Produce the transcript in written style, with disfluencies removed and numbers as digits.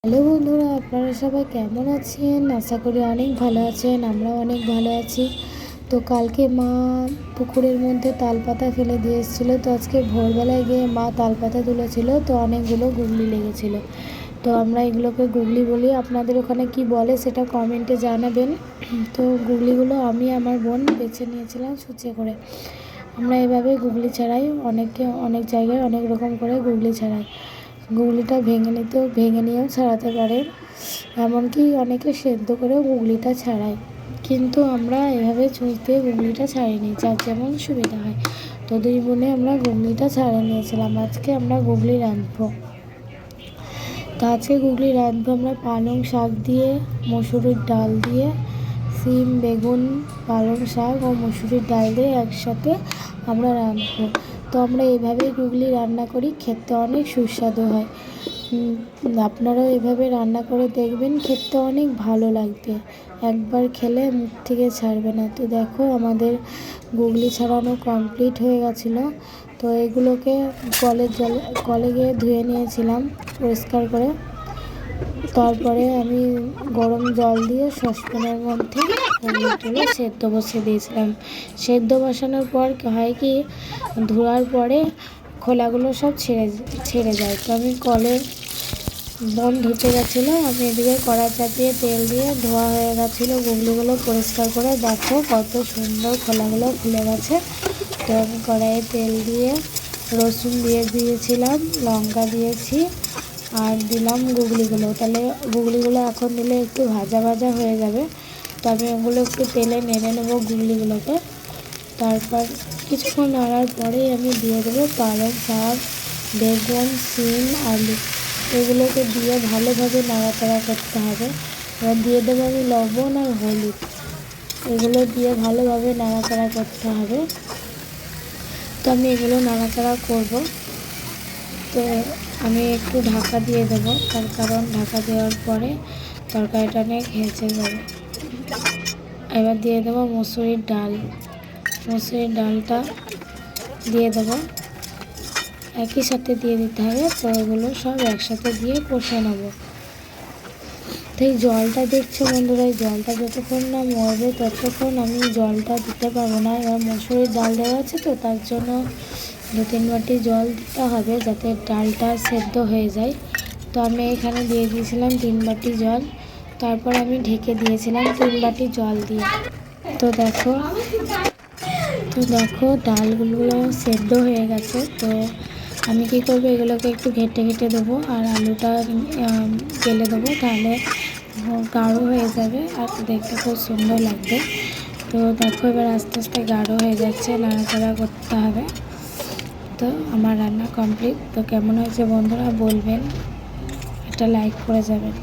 Hello বন্ধুরা, আপনারা সবাই কেমন আছেন? আশা করি অনেক ভালো আছেন। আমরাও অনেক ভালো আছি। তো কালকে মা পুকুরের মধ্যে তালপাতা ফেলে দিয়ে এসেছিলো। তো আজকে ভোরবেলায় গিয়ে মা তালপাতা তুলেছিল, তো অনেকগুলো গুগলি লেগেছিল। তো আমরা এগুলোকে গুগলি বলি। আপনাদের ওখানে কি বলে সেটা কমেন্টে জানাবেন। তো গুগলিগুলো আমি আমার বোন বেছে নিয়েছিলাম সূচে করে। আমরা এভাবে গুগলি ছাড়াই, অনেক জায়গায় অনেক রকম করে গুগলি ছাড়াই। গুগলিটা ভেঙে নিয়েও ছাড়াতে পারে, এমনকি অনেকে সেদ্ধ করেও গুগলিটা ছাড়ায়। কিন্তু আমরা এভাবে ছুঁচ দিয়ে গুগলিটা ছাড়িয়ে যার যেমন সুবিধা হয়। তো দুই বোনে আমরা গুগলিটা ছাড়িয়ে নিয়েছিলাম। আজকে আমরা গুগলি রাঁধবো। তো আজকে গুগলি রাঁধবো আমরা পালং শাক দিয়ে, মসুরির ডাল দিয়ে, সিম, বেগুন, পালং শাক ও মসুরির ডাল দিয়ে একসাথে আমরা রাঁধবো। তো আমরা এইভাবেই গুগলি রান্না করি, খেতে অনেক সুস্বাদু হয়। আপনারাও এভাবে রান্না করে দেখবেন, খেতে অনেক ভালো লাগবে। একবার খেলে মুখ থেকে ছাড়বে না। তো দেখো, আমাদের গুগলি ছাড়ানো কমপ্লিট হয়ে গেছিলো। তো এগুলোকে কলে গিয়ে ধুয়ে নিয়েছিলাম পরিষ্কার করে। তারপরে আমি গরম জল দিয়ে সসপ্যানের মধ্যে গুগলিগুলো সেদ্ধ বসিয়ে দিয়েছিলাম। সেদ্ধ বসানোর পর হয় কি, ধোয়ার পরে খোলাগুলো সব ছেড়ে যায়। তো আমি কলের বোন ধুতে গেছিলো, আমি এদিকে কড়া চাপিয়ে তেল দিয়ে ধোয়া হয়ে গেছিলো গুগলিগুলো পরিষ্কার করে। দেখো কত সুন্দর খোলাগুলো খুলে গেছে। তো আমি কড়াইয়ে তেল দিয়ে রসুন দিয়ে দিয়েছিলাম, লঙ্কা দিয়েছি, আর দিলাম গুগলিগুলো। তাহলে গুগলিগুলো এখন দিলে একটু ভাজা ভাজা হয়ে যাবে। তো আমি ওগুলো একটু তেলে নেড়ে নেবো গুগলিগুলোকে। তারপর কিছুক্ষণ নাড়ার পরেই আমি দিয়ে দেবো পালং শাক, বেগুন, সিম, আলু। এগুলোকে দিয়ে ভালোভাবে নাড়াচাড়া করতে হবে। এবার দিয়ে দেবো আমি লবণ আর হলুদ। এগুলো দিয়ে ভালোভাবে নাড়াচাড়া করতে হবে। তো আমি এগুলো নাড়াচাড়া করব। তো আমি একটু ঢাকা দিয়ে দেবো, তার কারণ ঢাকা দেওয়ার পরে তরকারিটা অনেক হেঁচে যাবে। এবার দিয়ে দেবো মসুরির ডালটা দিয়ে দেবো, একই সাথে দিয়ে দিতে হবে। তো এগুলো সব একসাথে দিয়ে কষে নেবো। তো এই জলটা দেখছো বন্ধুরা, এই জলটা যতক্ষণ না মরবে ততক্ষণ আমি জলটা দিতে পারবো না। এবার মসুরির ডাল দেওয়া আছে, তো তার জন্য 2-3 বাটি জল দিতে হবে যাতে ডালটা সেদ্ধ হয়ে যায়। তো আমি এখানে দিয়ে দিয়েছিলাম 3 বাটি জল। তারপর আমি ঢেকে দিয়েছিলাম 3 বাটি জল দিয়ে। তো দেখো ডালগুলো সেদ্ধ হয়ে গেছে। তো আমি কী করবো, এগুলোকে একটু ঘেটে দেবো আর আলুটা গেলে দেবো, তাহলে গাঢ় হয়ে যাবে আর দেখতে খুব সুন্দর লাগবে। তো দেখো এবার আস্তে আস্তে গাঢ় হয়ে যাচ্ছে, নাড়াচাড়া করতে হবে। তো আমার রান্না কমপ্লিট। তো কেমন হয়েছে বন্ধুরা বলবেন, একটা লাইক করে যাবেন।